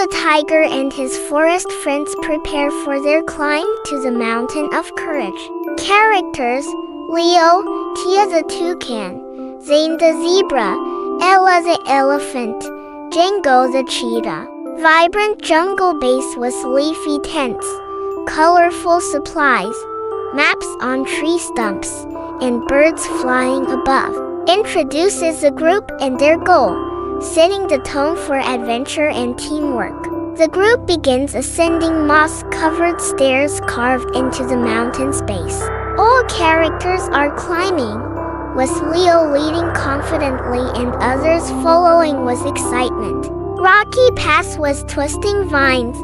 the tiger and his forest friends prepare for their climb to the mountain of courage. Characters: Leo, Tia the Toucan, Zane the Zebra, Ella the elephant, Jengo the Cheetah. Vibrant jungle base with leafy tents, colorful supplies, maps on tree stumps, and birds flying above. Introduces the group and their goal, setting the tone for adventure and teamwork. The group begins ascending moss-covered stairs carved into the mountain's base. All characters are climbing, with Leo leading confidently and others following with excitement. Rocky paths with twisting vines,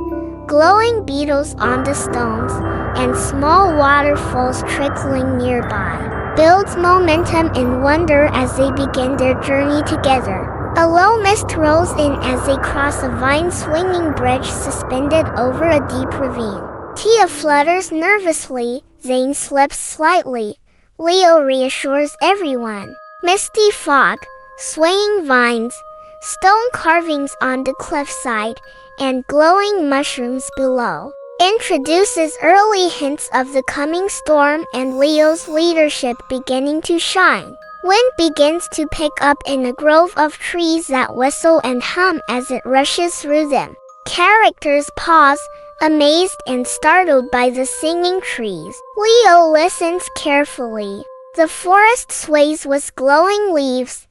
glowing beetles on the stones, and small waterfalls trickling nearby. Builds momentum and wonder as they begin their journey together. A low mist rolls in as they cross a vine-swinging bridge suspended over a deep ravine. Tia flutters nervously, Zane slips slightly. Leo reassures everyone. Misty fog, swaying vines, stone carvings on the cliffside, and glowing mushrooms below. Introduces early hints of the coming storm and Leo's leadership beginning to shine. Wind begins to pick up in a grove of trees that whistle and hum as it rushes through them. Characters pause, amazed and startled by the singing trees. Leo listens carefully. The forest sways with glowing leaves,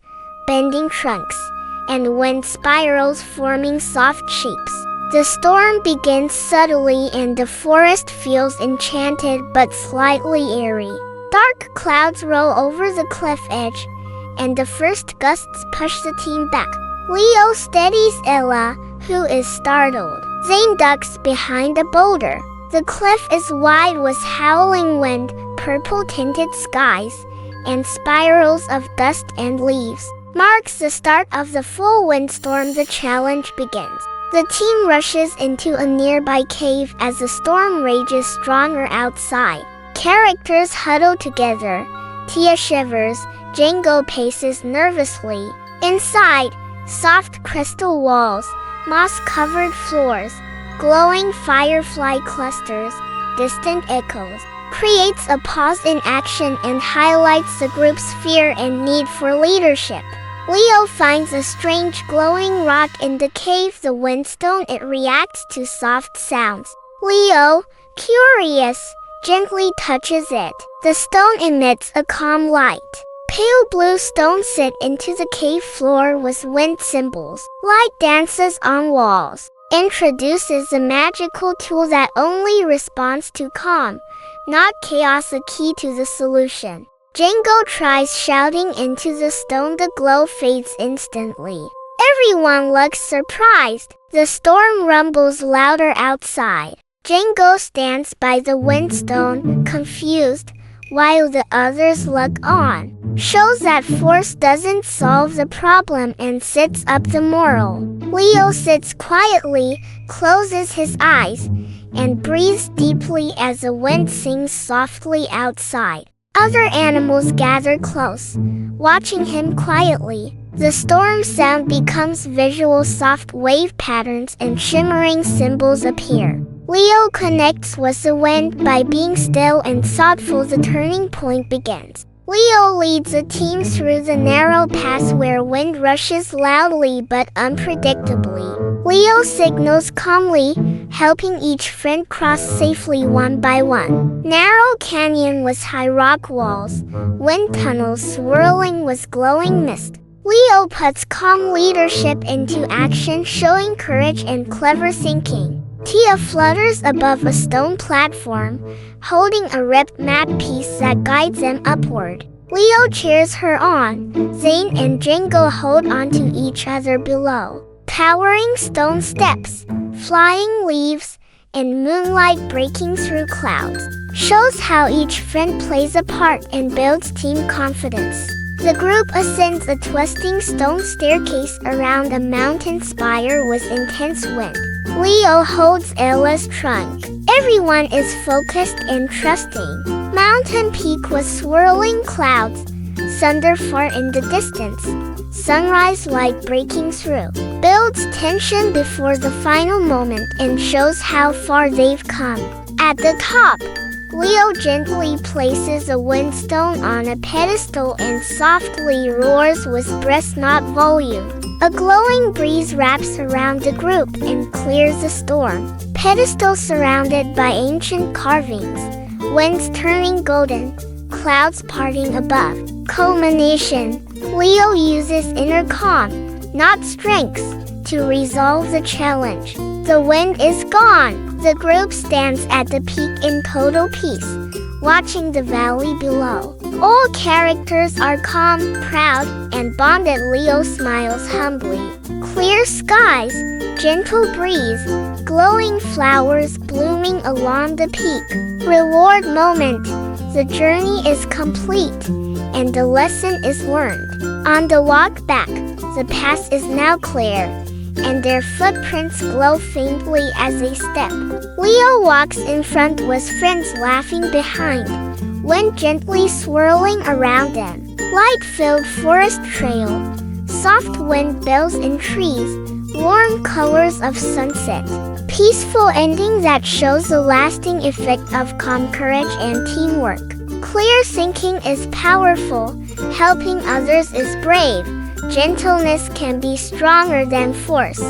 bending trunks, and wind spirals forming soft shapes. The storm begins subtly and the forest feels enchanted but slightly eerie. Dark clouds roll over the cliff edge, and the first gusts push the team back. Leo steadies Ella, who is startled. Zane ducks behind a boulder. The cliff is wide with howling wind, purple-tinted skies, and spirals of dust and leaves. Marks the start of the full windstorm. The challenge begins. The team rushes into a nearby cave as the storm rages stronger outside. Characters huddle together. Tia shivers, Jengo paces nervously. Inside, soft crystal walls, moss-covered floors, glowing firefly clusters, distant echoes. Creates a pause in action and highlights the group's fear and need for leadership. Leo finds a strange glowing rock in the cave. The windstone, it reacts to soft sounds. Leo, curious, gently touches it. The stone emits a calm light. Pale blue stones sit into the cave floor with wind symbols. Light dances on walls. Introduces a magical tool that only responds to calm, not chaos, a key to the solution. Jengo tries shouting into the stone. The glow fades instantly. Everyone looks surprised. The storm rumbles louder outside. Jengo stands by the windstone, confused, while the others look on. Shows that force doesn't solve the problem and sets up the moral. Leo sits quietly, closes his eyes, and breathes deeply as the wind sings softly outside. Other animals gather close, watching him quietly. The storm sound becomes visual. Soft wave patterns and shimmering symbols appear. Leo connects with the wind by being still and thoughtful. The turning point begins. Leo leads the team through the narrow pass where wind rushes loudly but unpredictably. Leo signals calmly, helping each friend cross safely one by one. Narrow canyon with high rock walls, wind tunnels swirling with glowing mist. Leo puts calm leadership into action, showing courage and clever thinking. Tia flutters above a stone platform, holding a ripped map piece that guides them upward. Leo cheers her on. Zane and Jengo hold onto each other below. Towering stone steps, flying leaves, and moonlight breaking through clouds shows how each friend plays a part and builds team confidence. The group ascends a twisting stone staircase around a mountain spire with intense wind. Leo holds Ella's trunk. Everyone is focused and trusting. Mountain peak with swirling clouds, thunder far in the distance. sunrise light breaking through, builds tension before the final moment and shows how far they've come. At the top, Leo gently places a Windstorm on a pedestal and softly roars with breath not volume. A glowing breeze wraps around the group and clears the storm. Pedestal surrounded by ancient carvings, winds turning golden, clouds parting above. Culmination, Leo uses inner calm, not strength, to resolve the challenge. The wind is gone. The group stands at the peak in total peace, watching the valley below. All characters are calm, proud, and bonded. Leo smiles humbly. Clear skies, gentle breeze, glowing flowers blooming along the peak. Reward moment. The journey is complete, and the lesson is learned. On the walk back, the path is now clear, and their footprints glow faintly as they step. Leo walks in front with friends laughing behind, wind gently swirling around them. Light-filled forest trail, soft wind bells in trees, warm colors of sunset. Peaceful ending that shows the lasting effect of calm courage and teamwork. Clear thinking is powerful, helping others is brave. Gentleness can be stronger than force.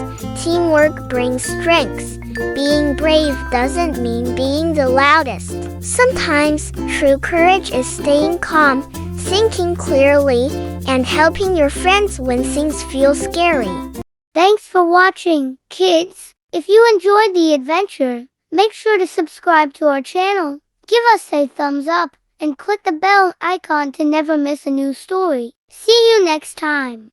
Teamwork brings strength. Being brave doesn't mean being the loudest. Sometimes, true courage is staying calm, thinking clearly, and helping your friends when things feel scary. Thanks for watching, kids. If you enjoyed the adventure, make sure to subscribe to our channel, give us a thumbs up, and click the bell icon to never miss a new story. See you next time.